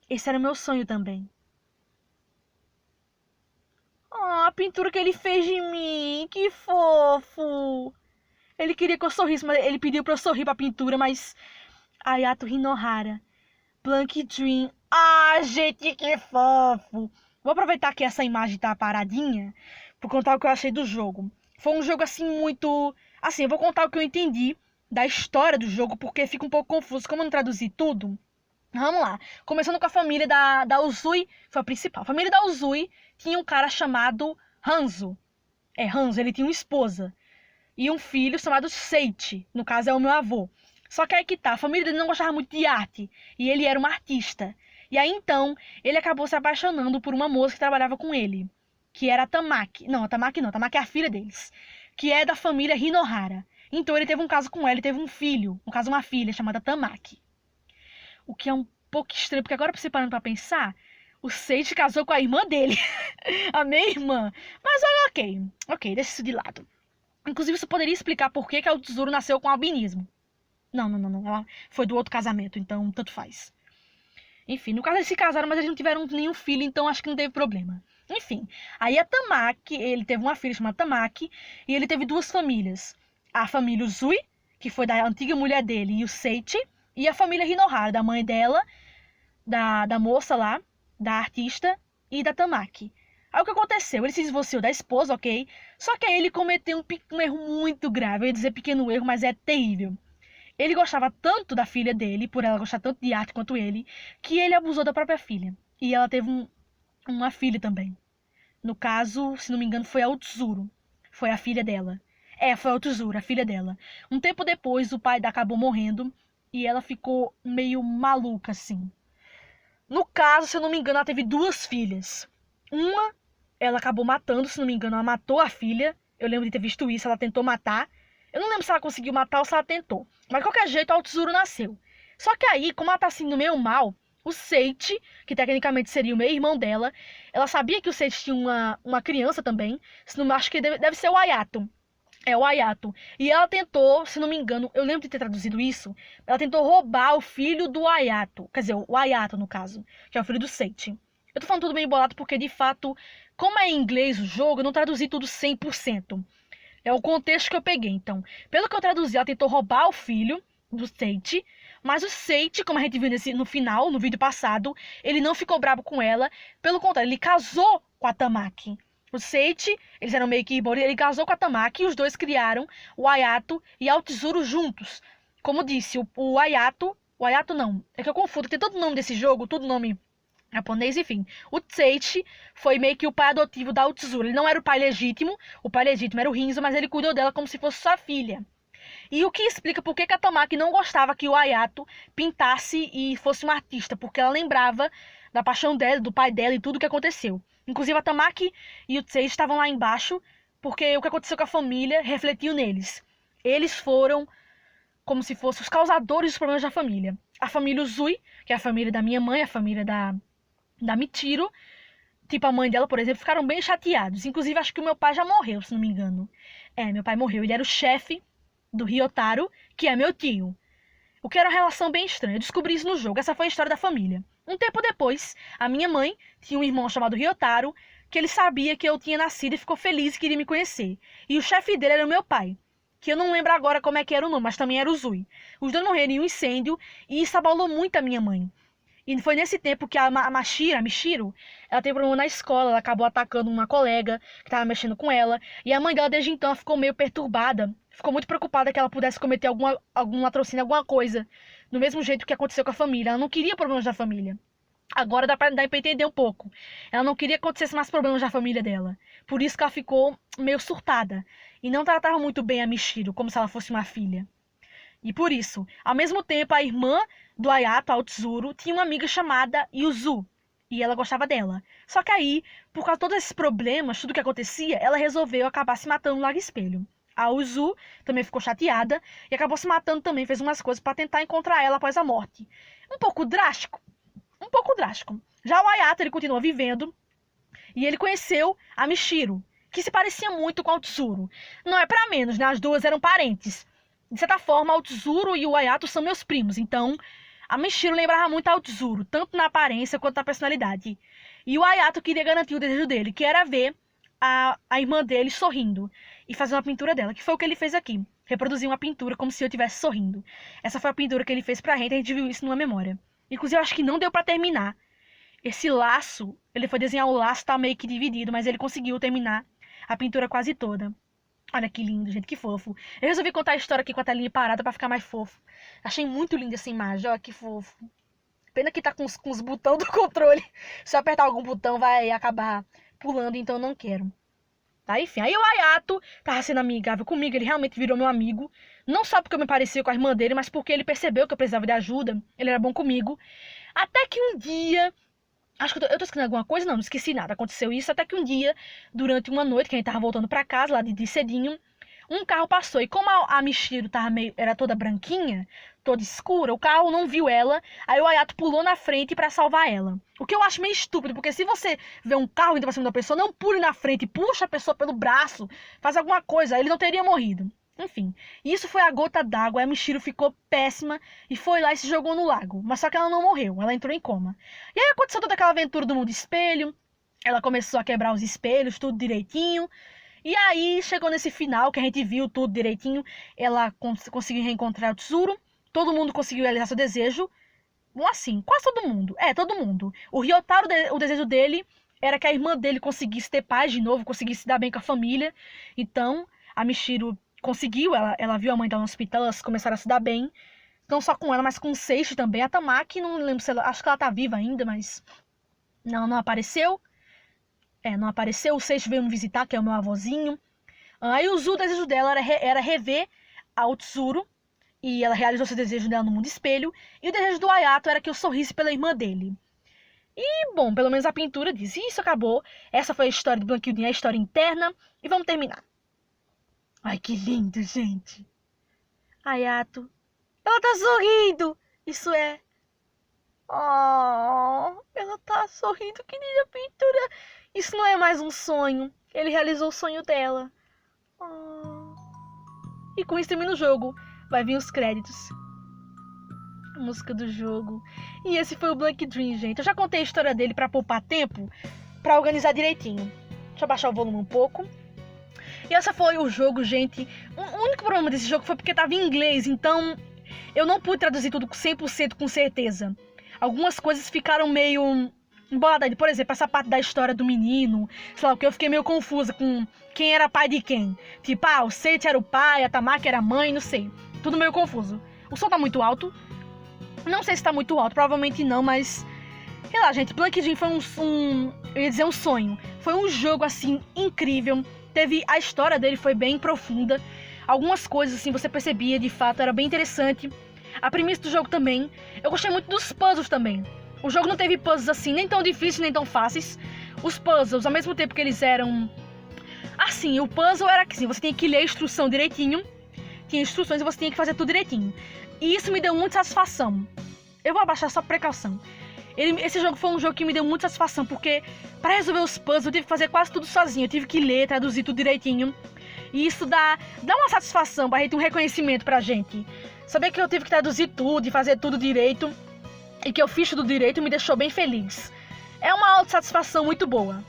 Esse era o meu sonho também. Ah, a pintura que ele fez de mim, que fofo. Ele queria que eu sorrisse, mas ele pediu pra eu sorrir pra pintura, mas... Ayato Hinohara, Blank Dream. Ah, gente, que fofo. Vou aproveitar que essa imagem tá paradinha pra contar o que eu achei do jogo. Foi um jogo, assim, muito... Assim, eu vou contar o que eu entendi da história do jogo, porque fica um pouco confuso. Como eu não traduzi tudo, vamos lá. Começando com a família da Uzui, foi a principal. A família da Uzui tinha um cara chamado Hanzo. Hanzo, ele tinha uma esposa e um filho chamado Seiichi, no caso é o meu avô. Só que aí que tá, a família dele não gostava muito de arte, e ele era um artista. E aí então, ele acabou se apaixonando por uma moça que trabalhava com ele, que era a Tamaki. Não, a Tamaki não, a Tamaki é a filha deles, que é da família Hinohara. Então ele teve um caso com ela, ele teve um filho, no caso uma filha chamada Tamaki. O que é um pouco estranho, porque agora você parando pra pensar, o Seiichi casou com a irmã dele, a minha irmã. Mas ok, deixa isso de lado. Inclusive, isso poderia explicar por que a Tesouro nasceu com albinismo. Não. Ela foi do outro casamento, então tanto faz. Enfim, no caso eles se casaram, mas eles não tiveram nenhum filho, então acho que não teve problema. Enfim, aí a Tamaki, ele teve uma filha chamada Tamaki, e ele teve duas famílias. A família Uzui, que foi da antiga mulher dele, e o Seiichi, e a família Hinohara, da mãe dela, da moça lá, da artista, e da Tamaki. Aí o que aconteceu? Ele se divorciou da esposa, ok? Só que aí ele cometeu um erro muito grave. Eu ia dizer pequeno erro, mas é terrível. Ele gostava tanto da filha dele, por ela gostar tanto de arte quanto ele, que ele abusou da própria filha. E ela teve uma filha também. No caso, se não me engano, foi a Utsuro. Foi a filha dela. Foi a Utsuro, a filha dela. Um tempo depois, o pai dela acabou morrendo e ela ficou meio maluca, assim. No caso, se eu não me engano, ela teve duas filhas. Uma, ela acabou matando, se não me engano, ela matou a filha. Eu lembro de ter visto isso, ela tentou matar. Eu não lembro se ela conseguiu matar ou se ela tentou. Mas de qualquer jeito, a Tsuru nasceu. Só que aí, como ela tá sendo meio mal, o Seiichi, que tecnicamente seria o meio-irmão dela, ela sabia que o Seiichi tinha uma criança também. Se não, acho que deve ser o Ayato. É o Ayato. E ela tentou, se não me engano, eu lembro de ter traduzido isso, ela tentou roubar o filho do Ayato. Quer dizer, o Ayato, no caso, que é o filho do Seiichi. Eu tô falando tudo bem bolado porque, de fato, como é em inglês o jogo, eu não traduzi tudo 100%. É o contexto que eu peguei. Então, pelo que eu traduzi, ela tentou roubar o filho do Seiichi, mas o Seiichi, como a gente viu no final, no vídeo passado, ele não ficou bravo com ela. Pelo contrário, ele casou com a Tamaki. O Seiichi, eles eram meio que irmãos, ele casou com a Tamaki e os dois criaram o Ayato e a Tsuru juntos. Como disse, o Ayato não, é que eu confundo, tem todo o nome desse jogo, todo nome japonês, enfim. O Seiichi foi meio que o pai adotivo da Utsuro. Ele não era o pai legítimo era o Rinzo, mas ele cuidou dela como se fosse sua filha. E o que explica por que a Tamaki não gostava que o Ayato pintasse e fosse um artista, porque ela lembrava da paixão dela, do pai dela e tudo o que aconteceu. Inclusive a Tamaki e o Seiichi estavam lá embaixo, porque o que aconteceu com a família refletiu neles. Eles foram como se fossem os causadores dos problemas da família. A família Uzui, que é a família da minha mãe, a família da Michiro, tipo a mãe dela, por exemplo, ficaram bem chateados. Inclusive, acho que o meu pai já morreu, se não me engano. Meu pai morreu. Ele era o chefe do Ryotaro, que é meu tio. O que era uma relação bem estranha. Eu descobri isso no jogo. Essa foi a história da família. Um tempo depois, a minha mãe tinha um irmão chamado Ryotaro, que ele sabia que eu tinha nascido e ficou feliz e queria me conhecer. E o chefe dele era o meu pai, que eu não lembro agora como é que era o nome, mas também era o Zui. Os dois morreram em um incêndio e isso abalou muito a minha mãe. E foi nesse tempo que a Michiro, ela teve problema na escola, ela acabou atacando uma colega que estava mexendo com ela. E a mãe dela, desde então, ficou meio perturbada. Ficou muito preocupada que ela pudesse cometer algum latrocínio, alguma coisa. Do mesmo jeito que aconteceu com a família. Ela não queria problemas da família. Agora dá pra entender um pouco. Ela não queria que acontecesse mais problemas da família dela. Por isso que ela ficou meio surtada. E não tratava muito bem a Michiro, como se ela fosse uma filha. E por isso, ao mesmo tempo, a irmã do Ayato, a Utsuro, tinha uma amiga chamada Yuzu. E ela gostava dela. Só que aí, por causa de todos esses problemas, tudo que acontecia, ela resolveu acabar se matando no Lago Espelho. A Uzu também ficou chateada e acabou se matando também, fez umas coisas para tentar encontrar ela após a morte. Um pouco drástico. Um pouco drástico. Já o Ayato, ele continua vivendo e ele conheceu a Michiro, que se parecia muito com a Utsuro. Não é para menos, né? As duas eram parentes. De certa forma, o Tsuru e o Ayato são meus primos, então A Michiru lembrava muito a Tsuru, tanto na aparência quanto na personalidade. E o Ayato queria garantir o desejo dele, que era ver a irmã dele sorrindo e fazer uma pintura dela, que foi o que ele fez aqui. Reproduzir uma pintura como se eu estivesse sorrindo. Essa foi a pintura que ele fez pra gente viu isso numa memória. Inclusive, eu acho que não deu pra terminar. Esse laço, ele foi desenhar o laço, tá meio que dividido, mas ele conseguiu terminar a pintura quase toda. Olha que lindo, gente, que fofo. Eu resolvi contar a história aqui com a telinha parada pra ficar mais fofo. Achei muito linda essa imagem, ó, que fofo. Pena que tá com os botões do controle. Se eu apertar algum botão, vai acabar pulando, então eu não quero. Tá, enfim. Aí o Ayato tava sendo amigável comigo, ele realmente virou meu amigo. Não só porque eu me parecia com a irmã dele, mas porque ele percebeu que eu precisava de ajuda. Ele era bom comigo. Até que um dia... Acho que eu tô esquecendo alguma coisa? Não esqueci nada. Aconteceu isso até que um dia, durante uma noite, que a gente tava voltando pra casa, lá de cedinho, um carro passou. E como a Michiru era toda branquinha, toda escura, o carro não viu ela. Aí o Ayato pulou na frente pra salvar ela. O que eu acho meio estúpido, porque se você vê um carro indo pra cima da pessoa, não pule na frente, puxa a pessoa pelo braço, faz alguma coisa, ele não teria morrido. Enfim, isso foi a gota d'água, a Michiru ficou péssima e foi lá e se jogou no lago. Mas só que ela não morreu, ela entrou em coma. E aí aconteceu toda aquela aventura do mundo espelho, ela começou a quebrar os espelhos, tudo direitinho. E aí chegou nesse final, que a gente viu tudo direitinho, ela conseguiu reencontrar o Tsuru, todo mundo conseguiu realizar seu desejo. Bom, assim, quase todo mundo, todo mundo. O Ryotaro, o desejo dele era que a irmã dele conseguisse ter paz de novo, conseguisse se dar bem com a família. Então, a Michiru conseguiu, ela viu a mãe dela no hospital, elas começaram a se dar bem. Não só com ela, mas com o Seishi também. A Tamaki, não lembro se ela... Acho que ela tá viva ainda, mas... Não apareceu. Não apareceu. O Seishi veio me visitar, que é o meu avôzinho. Aí o desejo dela era rever a Tsuru. E ela realizou seu desejo dela no mundo espelho. E o desejo do Ayato era que eu sorrisse pela irmã dele. E, bom, pelo menos a pintura diz. E isso acabou. Essa foi a história do Blanquildinho, a história interna. E vamos terminar. Ai, que lindo, gente. Ayato. Ela tá sorrindo. Isso é... Oh, ela tá sorrindo, que linda pintura. Isso não é mais um sonho. Ele realizou o sonho dela. Oh. E com isso termina o jogo. Vai vir os créditos. A música do jogo. E esse foi o Blank Dream, gente. Eu já contei a história dele pra poupar tempo, pra organizar direitinho. Deixa eu baixar o volume um pouco. E esse foi o jogo, gente. O único problema desse jogo foi porque tava em inglês, então eu não pude traduzir tudo 100% com certeza. Algumas coisas ficaram meio emboladas. Por exemplo, essa parte da história do menino, sei lá o que, eu fiquei meio confusa com quem era pai de quem. Tipo, o Seiichi era o pai, a Tamaki era a mãe, não sei. Tudo meio confuso. O som tá muito alto. Não sei se tá muito alto, provavelmente não, mas... Sei lá, gente, Blank Dream foi eu ia dizer um sonho. Foi um jogo, assim, incrível. A história dele foi bem profunda. Algumas coisas, assim, você percebia, de fato, era bem interessante. A premissa do jogo também. Eu gostei muito dos puzzles também. O jogo não teve puzzles, assim, nem tão difíceis, nem tão fáceis. Os puzzles, ao mesmo tempo que eles eram... Assim, o puzzle era que, assim, você tinha que ler a instrução direitinho. Tinha instruções e você tinha que fazer tudo direitinho. E isso me deu muita satisfação. Eu vou abaixar só por precaução. Esse jogo foi um jogo que me deu muita satisfação, porque pra resolver os puzzles eu tive que fazer quase tudo sozinho. Eu tive que ler, traduzir tudo direitinho. E isso dá uma satisfação, pra gente, um reconhecimento pra gente. Saber que eu tive que traduzir tudo e fazer tudo direito, e que eu fiz tudo direito, me deixou bem feliz. É uma autossatisfação muito boa.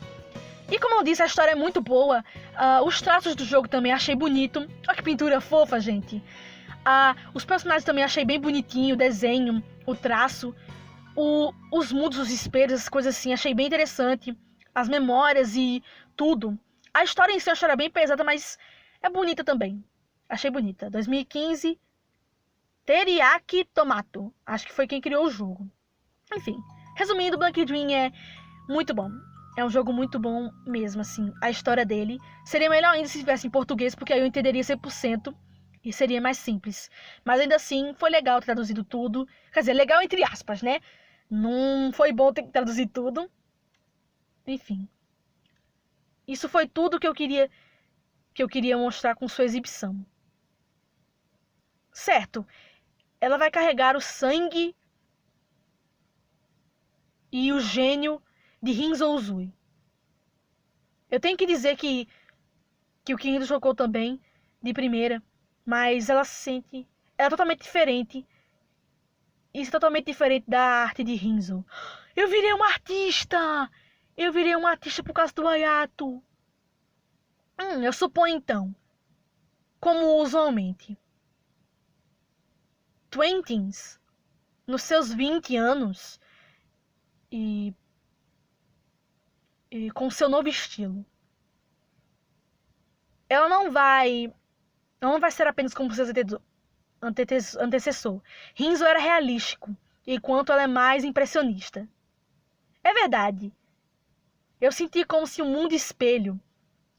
E como eu disse, a história é muito boa. Os traços do jogo também achei bonito. Olha que pintura fofa, gente. Os personagens também achei bem bonitinho, o desenho, o traço. Os mundos, os espelhos, essas coisas assim, achei bem interessante. As memórias e tudo. A história em si eu achei bem pesada, mas é bonita também. Achei bonita. 2015, Teriyaki Tomato. Acho que foi quem criou o jogo. Enfim, resumindo, Blank Dream é muito bom. É um jogo muito bom mesmo, assim. A história dele seria melhor ainda se tivesse em português, porque aí eu entenderia 100%. E seria mais simples. Mas ainda assim, foi legal ter traduzido tudo. Quer dizer, legal entre aspas, né? Não foi bom ter que traduzir tudo. Enfim. Isso foi tudo que eu queria mostrar com sua exibição. Certo. Ela vai carregar o sangue e o gênio de Rinzo Uzui. Eu tenho que dizer que o Kihiro jogou também de primeira. Mas ela se sente... Ela é totalmente diferente isso é totalmente diferente da arte de Rinzo. Eu virei uma artista! Eu virei uma artista por causa do Hayato. Eu suponho então, como usualmente, twenties, nos seus 20 anos, e com seu novo estilo. Ela não vai ser apenas como seu antecessor. Rinzo era realístico, enquanto ela é mais impressionista. É verdade. Eu senti como se o mundo espelho,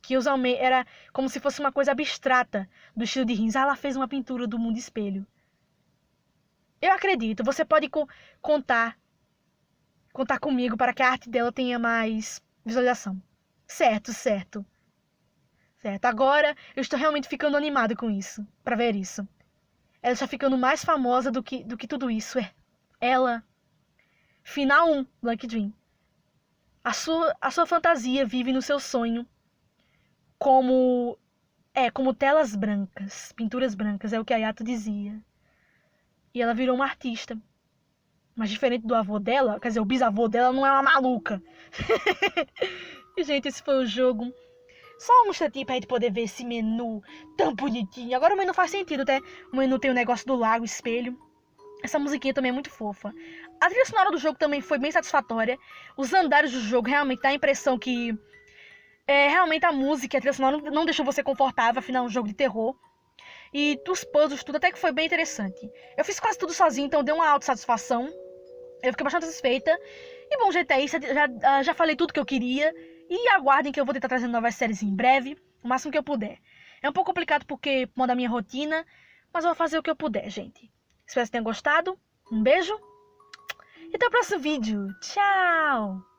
que usualmente era como se fosse uma coisa abstrata do estilo de Rinzo. Ela fez uma pintura do mundo espelho. Eu acredito. Você pode contar comigo para que a arte dela tenha mais visualização. Certo. Certo. Agora eu estou realmente ficando animado com isso, para ver isso. Ela está ficando mais famosa do que tudo isso. Ela. Final 1, Blank Dream. A sua fantasia vive no seu sonho como telas brancas, pinturas brancas, é o que a Hayato dizia. E ela virou uma artista. Mas diferente do avô dela, quer dizer, o bisavô dela não é uma maluca. E, gente, esse foi o jogo. Só um instantinho pra gente poder ver esse menu tão bonitinho. Agora o menu faz sentido, até. O menu tem o negócio do lago, espelho. Essa musiquinha também é muito fofa. A trilha sonora do jogo também foi bem satisfatória. Os andares do jogo realmente dá a impressão que... realmente a música e a trilha sonora não deixou você confortável, afinal é um jogo de terror. E dos puzzles, tudo até que foi bem interessante. Eu fiz quase tudo sozinho, então deu uma autossatisfação. Eu fiquei bastante satisfeita. E bom, gente, é isso. Já falei tudo que eu queria. E aguardem que eu vou tentar trazer novas séries em breve, o máximo que eu puder. É um pouco complicado porque muda a minha rotina, mas eu vou fazer o que eu puder, gente. Espero que tenham gostado. Um beijo e até o próximo vídeo. Tchau!